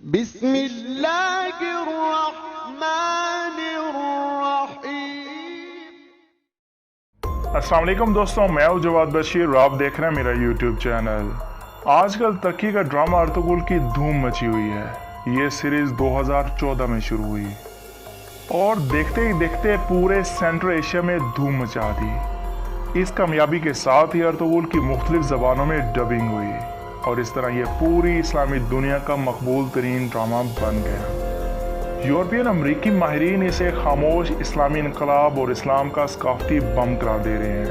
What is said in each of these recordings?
بسم اللہ الرحمن الرحیم۔ السلام علیکم دوستوں، میں ہوں جواد بشیر اور آپ دیکھ رہے ہیں میرا یوٹیوب چینل۔ آج کل ترکی کا ڈرامہ ارطغرل کی دھوم مچی ہوئی ہے۔ یہ سیریز 2014 میں شروع ہوئی اور دیکھتے ہی دیکھتے پورے سینٹرل ایشیا میں دھوم مچا دی۔ اس کامیابی کے ساتھ ہی ارطغرل کی مختلف زبانوں میں ڈبنگ ہوئی اور اس طرح یہ پوری اسلامی دنیا کا مقبول ترین ڈرامہ بن گیا۔ یورپین امریکی ماہرین اسے خاموش اسلامی انقلاب اور اسلام کا ثقافتی بم قرار دے رہے ہیں،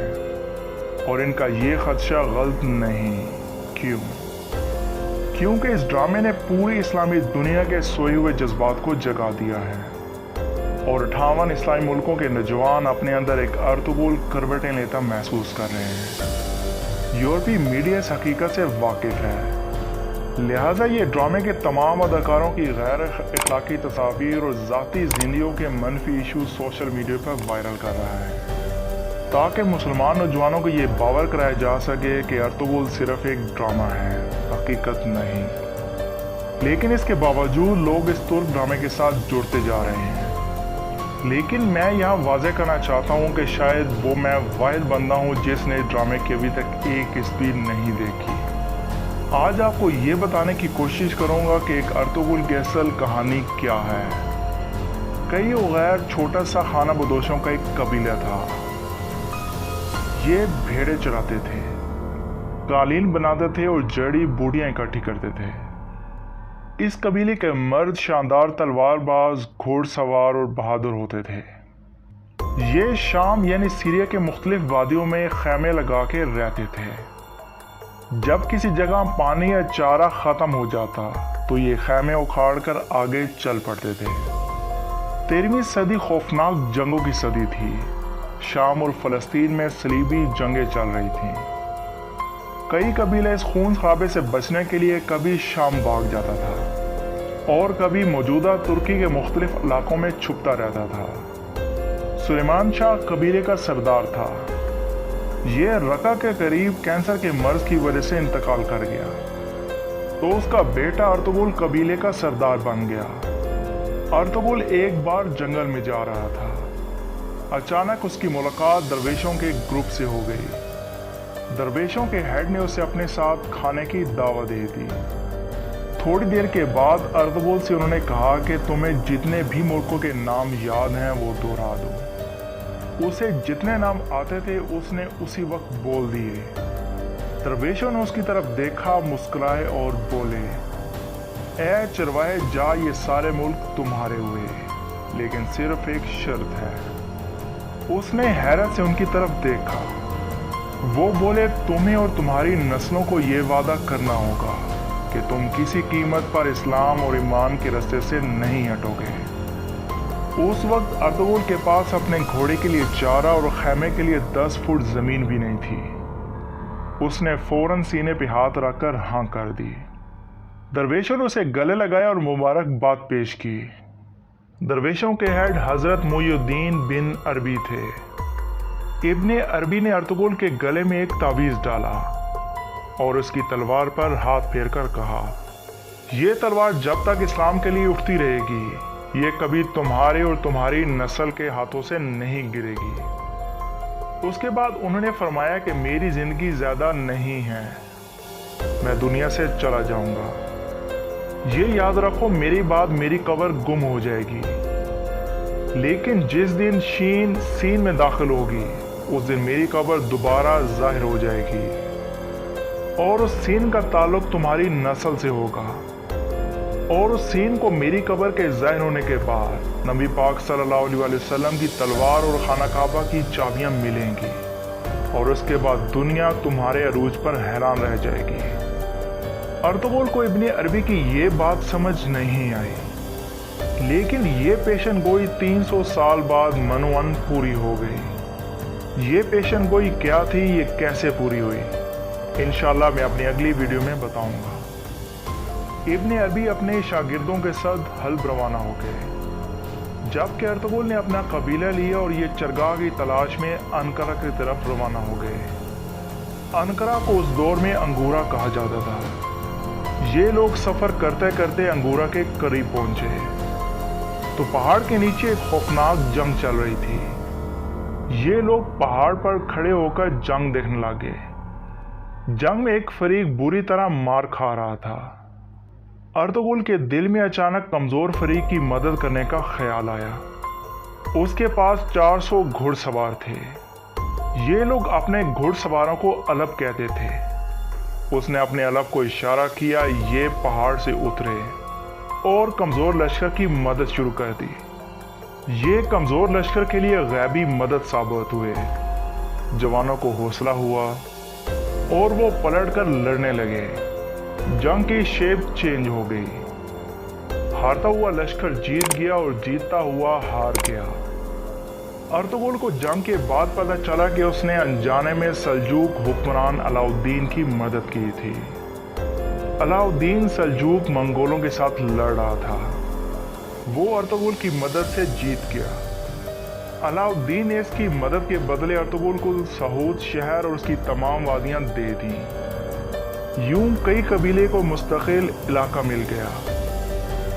اور ان کا یہ خدشہ غلط نہیں۔ کیونکہ اس ڈرامے نے پوری اسلامی دنیا کے سوئے ہوئے جذبات کو جگا دیا ہے، اور 58 اسلامی ملکوں کے نوجوان اپنے اندر ایک ارطغرل کروٹیں لیتا محسوس کر رہے ہیں۔ یورپی میڈیا اس حقیقت سے واقف ہے، لہٰذا یہ ڈرامے کے تمام اداکاروں کی غیر اخلاقی تصاویر اور ذاتی زندگیوں کے منفی ایشوز سوشل میڈیا پر وائرل کر رہا ہے، تاکہ مسلمان نوجوانوں کو یہ باور کرایا جا سکے کہ ارطغرل صرف ایک ڈرامہ ہے، حقیقت نہیں۔ لیکن اس کے باوجود لوگ اس ترک ڈرامے کے ساتھ جڑتے جا رہے ہیں۔ لیکن میں یہاں واضح کرنا چاہتا ہوں کہ شاید وہ میں واحد بندہ ہوں جس نے اس ڈرامے کی ابھی تک ایک قسط بھی نہیں دیکھی۔ آج آپ کو یہ بتانے کی کوشش کروں گا کہ ایک ارطغرل کی اصل کہانی کیا ہے۔ کئی غیر چھوٹا سا خانہ بدوشوں کا ایک قبیلہ تھا۔ یہ بھیڑیں چراتے تھے، قالین بناتے تھے اور جڑی بوٹیاں اکٹھی کرتے تھے۔ اس قبیلے کے مرد شاندار تلوار باز، گھوڑ سوار اور بہادر ہوتے تھے۔ یہ شام یعنی سیریا کے مختلف وادیوں میں خیمے لگا کے رہتے تھے۔ جب کسی جگہ پانی یا چارہ ختم ہو جاتا تو یہ خیمے اکھاڑ کر آگے چل پڑتے تھے۔ 13ویں صدی خوفناک جنگوں کی صدی تھی۔ شام اور فلسطین میں صلیبی جنگیں چل رہی تھیں۔ کئی قبیلے اس خون خرابے سے بچنے کے لیے کبھی شام بھاگ جاتا تھا اور کبھی موجودہ ترکی کے مختلف علاقوں میں چھپتا رہتا تھا۔ سلیمان شاہ قبیلے کا سردار تھا۔ یہ رقہ کے قریب کینسر کے مرض کی وجہ سے انتقال کر گیا، تو اس کا بیٹا ارطغرل قبیلے کا سردار بن گیا۔ ارطغرل ایک بار جنگل میں جا رہا تھا۔ اچانک اس کی ملاقات درویشوں کے گروپ سے ہو گئی۔ درویشوں کے ہیڈ نے اسے اپنے ساتھ کھانے کی دعوت دے دی۔ تھوڑی دیر کے بعد ارطغرل سے انہوں نے کہا کہ تمہیں جتنے بھی ملکوں کے نام یاد ہیں وہ دہرا دو۔ اسے جتنے نام آتے تھے اس نے اسی وقت بول دیے۔ درویشوں نے اس کی طرف دیکھا، مسکرائے اور بولے، اے چرواہے جا، یہ سارے ملک تمہارے ہوئے، لیکن صرف ایک شرط ہے۔ اس نے حیرت سے ان کی طرف دیکھا۔ وہ بولے، تمہیں اور تمہاری نسلوں کو یہ وعدہ کرنا ہوگا کہ تم کسی قیمت پر اسلام اور ایمان کے راستے سے نہیں ہٹو گے۔ اس وقت ارطغرل کے پاس اپنے گھوڑے کے لیے چارہ اور خیمے کے لیے 10 فٹ زمین بھی نہیں تھی۔ اس نے فوراً سینے پہ ہاتھ رکھ کر ہاں کر دی۔ درویشوں نے اسے گلے لگایا اور مبارکباد پیش کی۔ درویشوں کے ہیڈ حضرت محی الدین بن عربی تھے۔ ابن عربی نے ارطغرل کے گلے میں ایک تعویذ ڈالا اور اس کی تلوار پر ہاتھ پھیر کر کہا، یہ تلوار جب تک اسلام کے لیے اٹھتی رہے گی، یہ کبھی تمہارے اور تمہاری نسل کے ہاتھوں سے نہیں گرے گی۔ اس کے بعد انہوں نے فرمایا کہ میری زندگی زیادہ نہیں ہے، میں دنیا سے چلا جاؤں گا۔ یہ یاد رکھو، میری بعد میری قبر گم ہو جائے گی، لیکن جس دن شین سین میں داخل ہوگی اس دن میری قبر دوبارہ ظاہر ہو جائے گی، اور اس سین کا تعلق تمہاری نسل سے ہوگا، اور اس سین کو میری قبر کے ظاہر ہونے کے بعد نبی پاک صلی اللہ علیہ وسلم کی تلوار اور خانہ کعبہ کی چابیاں ملیں گی، اور اس کے بعد دنیا تمہارے عروج پر حیران رہ جائے گی۔ ارطغرل کو ابن عربی کی یہ بات سمجھ نہیں آئی، لیکن یہ پیشن گوئی 300 سال بعد منوان پوری ہو گئی۔ یہ پیشن گوئی کیا تھی، یہ کیسے پوری ہوئی، انشاءاللہ میں اپنی اگلی ویڈیو میں بتاؤں گا۔ ابن عربی اپنے شاگردوں کے ساتھ حلب روانہ ہو گئے، جبکہ ارطغرل نے اپنا قبیلہ لیا اور یہ چرگاہ کی تلاش میں انقرہ کی طرف روانہ ہو گئے۔ انقرہ کو اس دور میں انگورا کہا جاتا تھا۔ یہ لوگ سفر کرتے کرتے انگورا کے قریب پہنچے تو پہاڑ کے نیچے ایک خوفناک جنگ چل رہی تھی۔ یہ لوگ پہاڑ پر کھڑے ہو کر جنگ دیکھنے لگے۔ جنگ میں ایک فریق بری طرح مار کھا رہا تھا۔ ارطغرل کے دل میں اچانک کمزور فریق کی مدد کرنے کا خیال آیا۔ اس کے پاس 400 گھڑ سوار تھے۔ یہ لوگ اپنے گھڑ سواروں کو علب کہتے تھے۔ اس نے اپنے علب کو اشارہ کیا، یہ پہاڑ سے اترے اور کمزور لشکر کی مدد شروع کر دی۔ یہ کمزور لشکر کے لیے غیبی مدد ثابت ہوئے۔ جوانوں کو حوصلہ ہوا اور وہ پلٹ کر لڑنے لگے۔ جنگ کی شیپ چینج ہو گئی۔ ہارتا ہوا لشکر جیت گیا اور جیتتا ہوا ہار گیا۔ ارطغرل کو جنگ کے بعد پتہ چلا کہ اس نے انجانے میں سلجوق حکمران علاؤالدین کی مدد کی تھی۔ علاؤالدین سلجوق منگولوں کے ساتھ لڑ رہا تھا۔ وہ ارطغرل کی مدد سے جیت گیا۔ علاؤالدین نے اس کی مدد کے بدلے ارطغرل کو سہوت شہر اور اس کی تمام وادیاں دے دیں۔ یوں کئی قبیلے کو مستقل علاقہ مل گیا۔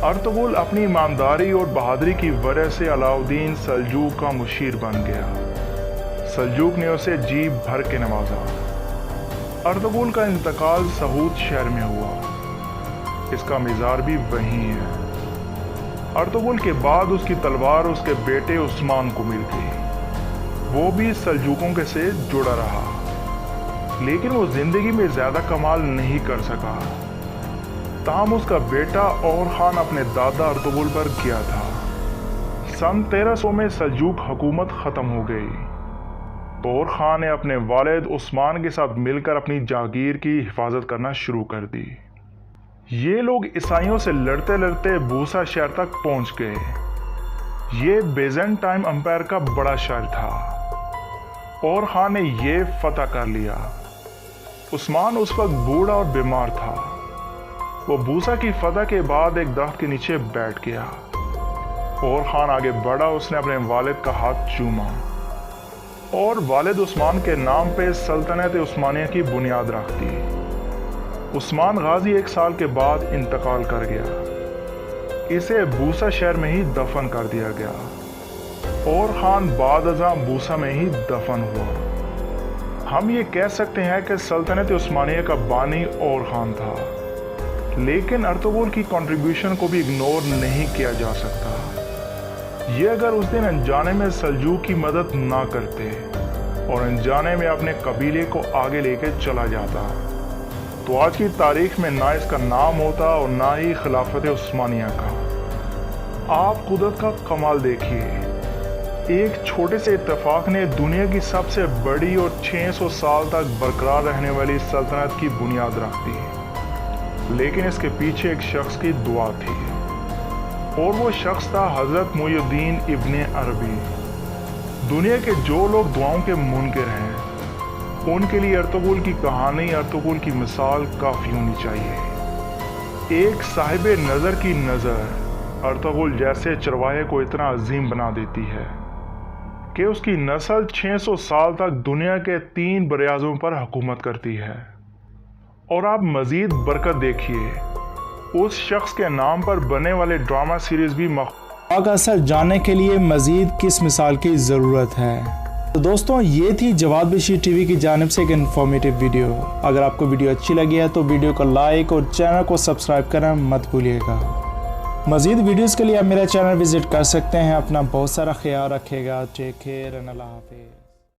ارطغرل اپنی ایمانداری اور بہادری کی وجہ سے علاؤالدین سلجوق کا مشیر بن گیا۔ سلجوق نے اسے جی بھر کے نوازا۔ ارطغرل کا انتقال سہوت شہر میں ہوا۔ اس کا مزار بھی وہیں ہے۔ ارطغرل کے بعد اس کی تلوار اس کے بیٹے عثمان کو مل گئی۔ وہ بھی سلجوقوں کے سے جڑا رہا، لیکن وہ زندگی میں زیادہ کمال نہیں کر سکا۔ تاہم اس کا بیٹا اور خان اپنے دادا ارطغرل پر گیا تھا۔ سن 1300 میں سلجوق حکومت ختم ہو گئی۔ اور خان نے اپنے والد عثمان کے ساتھ مل کر اپنی جاگیر کی حفاظت کرنا شروع کر دی۔ یہ لوگ عیسائیوں سے لڑتے لڑتے بوسا شہر تک پہنچ گئے۔ یہ بیزنٹائن امپائر کا بڑا شہر تھا اور خان نے یہ فتح کر لیا۔ عثمان اس وقت بوڑھا اور بیمار تھا۔ وہ بوسا کی فتح کے بعد ایک درخت کے نیچے بیٹھ گیا اور خان آگے بڑھا۔ اس نے اپنے والد کا ہاتھ چوما اور والد عثمان کے نام پہ سلطنت عثمانیہ کی بنیاد رکھ دی۔ عثمان غازی 1 سال کے بعد انتقال کر گیا۔ اسے بوسا شہر میں ہی دفن کر دیا گیا اور خان بعد ازاں بوسا میں ہی دفن ہوا۔ ہم یہ کہہ سکتے ہیں کہ سلطنت عثمانیہ کا بانی اور خان تھا، لیکن ارطغرل کی کنٹریبیوشن کو بھی اگنور نہیں کیا جا سکتا۔ یہ اگر اس دن انجانے میں سلجوق کی مدد نہ کرتے اور انجانے میں اپنے قبیلے کو آگے لے کے چلا جاتا تو آج کی تاریخ میں نہ اس کا نام ہوتا اور نہ ہی خلافت عثمانیہ کا۔ آپ قدرت کا کمال دیکھیے۔ ایک چھوٹے سے اتفاق نے دنیا کی سب سے بڑی اور 600 سال تک برقرار رہنے والی سلطنت کی بنیاد رکھ دی، لیکن اس کے پیچھے ایک شخص کی دعا تھی اور وہ شخص تھا حضرت محی الدین ابن عربی۔ دنیا کے جو لوگ دعاؤں کے منکر ہیں ان کے لیے ارطغرل کی کہانی، ارطغرل کی مثال کافی ہونی چاہیے۔ ایک صاحب نظر کی نظر ارطغرل جیسے چرواہے کو اتنا عظیم بنا دیتی ہے کہ اس کی نسل 600 سال تک دنیا کے 3 براعظموں پر حکومت کرتی ہے۔ اور آپ مزید برکت دیکھیے، اس شخص کے نام پر بننے والے ڈرامہ سیریز بھی کا اثر جاننے کے لیے مزید کس مثال کی ضرورت ہے؟ تو دوستوں، یہ تھی جواد بشیر ٹی وی کی جانب سے ایک انفارمیٹیو ویڈیو۔ اگر آپ کو ویڈیو اچھی لگی ہے تو ویڈیو کو لائک اور چینل کو سبسکرائب کرنا مت بھولیے گا۔ مزید ویڈیوز کے لیے آپ میرا چینل وزٹ کر سکتے ہیں۔ اپنا بہت سارا خیال رکھے گا۔ ٹیک کیئر، اللہ حافظ۔